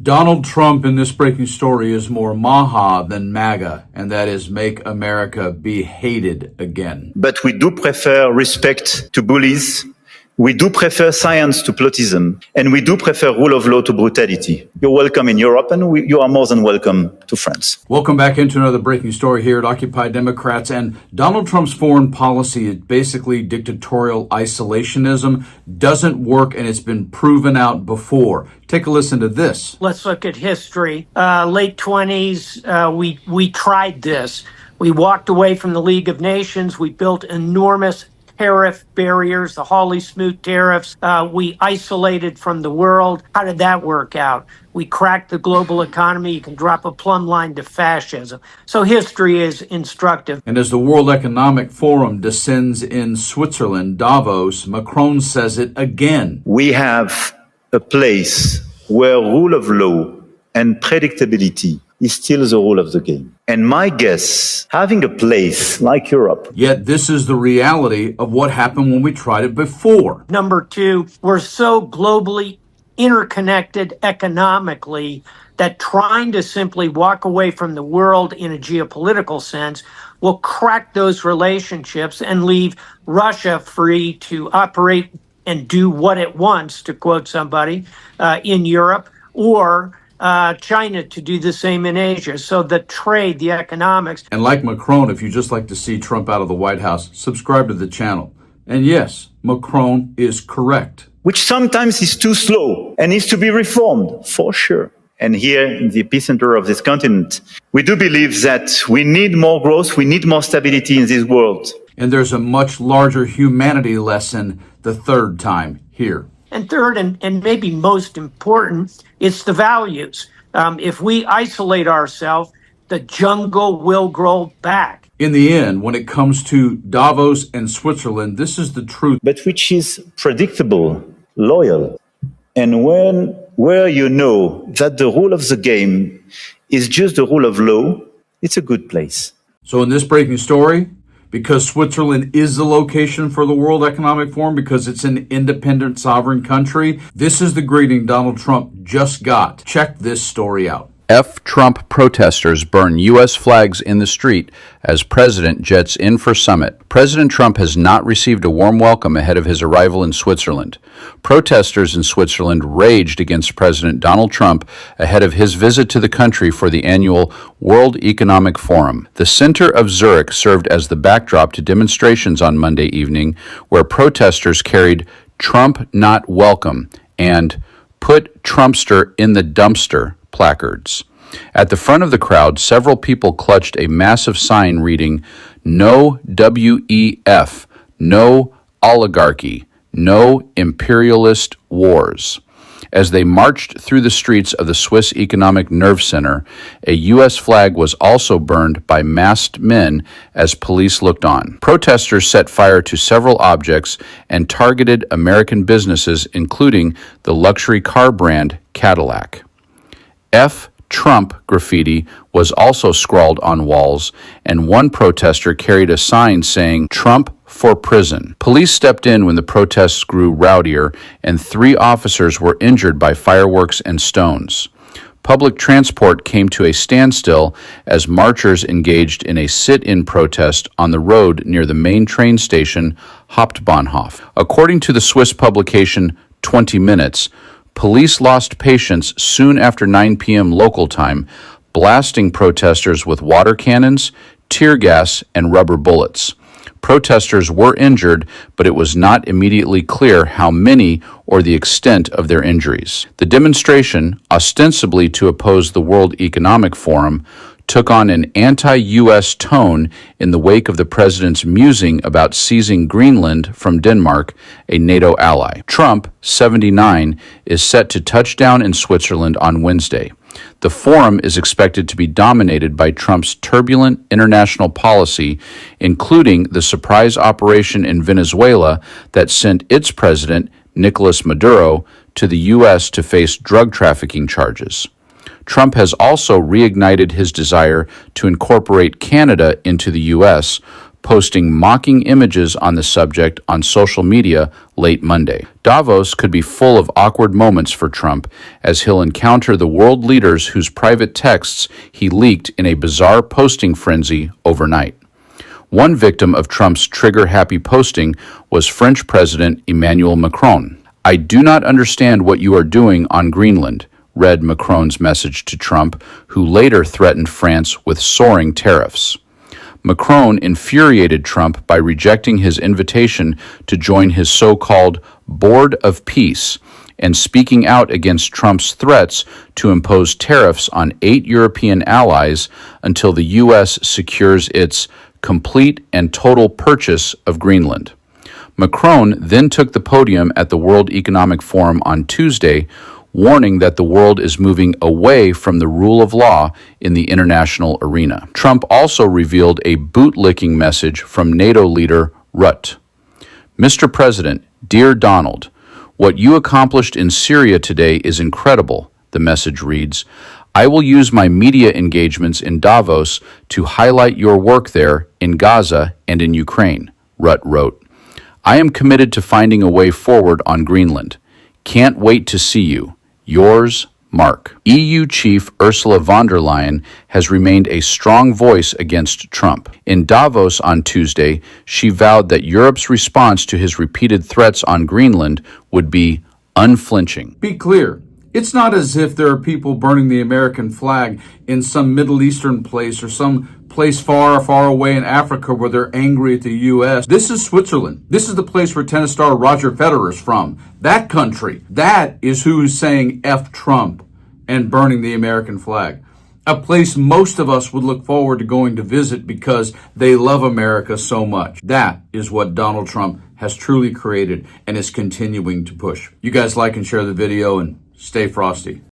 Donald Trump in this breaking story is more Maha than MAGA, and that is Make America Be Hated Again. But we do prefer respect to bullies. We do prefer science to plotism, and we do prefer rule of law to brutality. You're welcome in Europe, and you are more than welcome to France. Welcome back into another breaking story here at Occupy Democrats. And Donald Trump's foreign policy is basically dictatorial isolationism, doesn't work, and it's been proven out before. Take a listen to this. Let's look at history. Late 20s, we tried this. We walked away from the League of Nations. We built enormous tariff barriers, the Hawley-Smoot tariffs. We isolated from the world. How did that work out? We cracked the global economy. You can drop a plumb line to fascism. So history is instructive. And as the World Economic Forum descends in Switzerland, Davos, Macron says it again. We have a place where rule of law and predictability is still the rule of the game. And my guess, having a place like Europe. Yet this is the reality of what happened when we tried it before. Number two, we're so globally interconnected economically that trying to simply walk away from the world in a geopolitical sense will crack those relationships and leave Russia free to operate and do what it wants, to quote somebody, in Europe, or China to do the same in Asia. So the trade, the economics. And like Macron, if you just like to see Trump out of the White House, subscribe to the channel. And yes, Macron is correct. Which sometimes is too slow and needs to be reformed, for sure. And here in the epicenter of this continent, we do believe that we need more growth, we need more stability in this world. And there's a much larger humanity lesson the third time here. And third, and maybe most important, it's the values. If we isolate ourselves, the jungle will grow back. In the end, when it comes to Davos and Switzerland, this is the truth. But which is predictable, loyal, and where you know that the rule of the game is just the rule of law, it's a good place. So in this breaking story, because Switzerland is the location for the World Economic Forum, because it's an independent sovereign country, this is the greeting Donald Trump just got. Check this story out. F. Trump protesters burn U.S. flags in the street as president jets in for summit. President Trump has not received a warm welcome ahead of his arrival in Switzerland. Protesters in Switzerland raged against President Donald Trump ahead of his visit to the country for the annual World Economic Forum. The center of Zurich served as the backdrop to demonstrations on Monday evening, where protesters carried "Trump Not Welcome" and "Put Trumpster in the Dumpster" placards. At the front of the crowd, several people clutched a massive sign reading, "No WEF, no oligarchy, no imperialist wars." As they marched through the streets of the Swiss Economic Nerve Center, a U.S. flag was also burned by masked men as police looked on. Protesters set fire to several objects and targeted American businesses, including the luxury car brand Cadillac. F. Trump graffiti was also scrawled on walls, and one protester carried a sign saying, "Trump for prison." Police stepped in when the protests grew rowdier, and 3 officers were injured by fireworks and stones. Public transport came to a standstill as marchers engaged in a sit-in protest on the road near the main train station, Hauptbahnhof. According to the Swiss publication 20 Minutes, police lost patience soon after 9 p.m. local time, blasting protesters with water cannons, tear gas, and rubber bullets. Protesters were injured, but it was not immediately clear how many or the extent of their injuries. The demonstration, ostensibly to oppose the World Economic Forum, took on an anti-U.S. tone in the wake of the president's musing about seizing Greenland from Denmark, a NATO ally. Trump, 79, is set to touch down in Switzerland on Wednesday. The forum is expected to be dominated by Trump's turbulent international policy, including the surprise operation in Venezuela that sent its president, Nicolas Maduro, to the U.S. to face drug trafficking charges. Trump has also reignited his desire to incorporate Canada into the U.S., posting mocking images on the subject on social media late Monday. Davos could be full of awkward moments for Trump as he'll encounter the world leaders whose private texts he leaked in a bizarre posting frenzy overnight. One victim of Trump's trigger-happy posting was French President Emmanuel Macron. "I do not understand what you are doing on Greenland," read Macron's message to Trump, who later threatened France with soaring tariffs. Macron infuriated Trump by rejecting his invitation to join his so-called Board of Peace and speaking out against Trump's threats to impose tariffs on 8 European allies until the U.S. secures its complete and total purchase of Greenland. Macron then took the podium at the World Economic Forum on Tuesday, warning that the world is moving away from the rule of law in the international arena. Trump also revealed a bootlicking message from NATO leader Rutte. "Mr. President, dear Donald, what you accomplished in Syria today is incredible," the message reads. "I will use my media engagements in Davos to highlight your work there in Gaza and in Ukraine," Rutte wrote. "I am committed to finding a way forward on Greenland. Can't wait to see you. Yours, Mark." EU Chief Ursula von der Leyen has remained a strong voice against Trump. In Davos on Tuesday, she vowed that Europe's response to his repeated threats on Greenland would be unflinching. Be clear. It's not as if there are people burning the American flag in some Middle Eastern place or some place far, far away in Africa where they're angry at the U.S. This is Switzerland. This is the place where tennis star Roger Federer is from. That country. That is who's saying F Trump and burning the American flag. A place most of us would look forward to going to visit because they love America so much. That is what Donald Trump has truly created and is continuing to push. You guys like and share the video and stay frosty.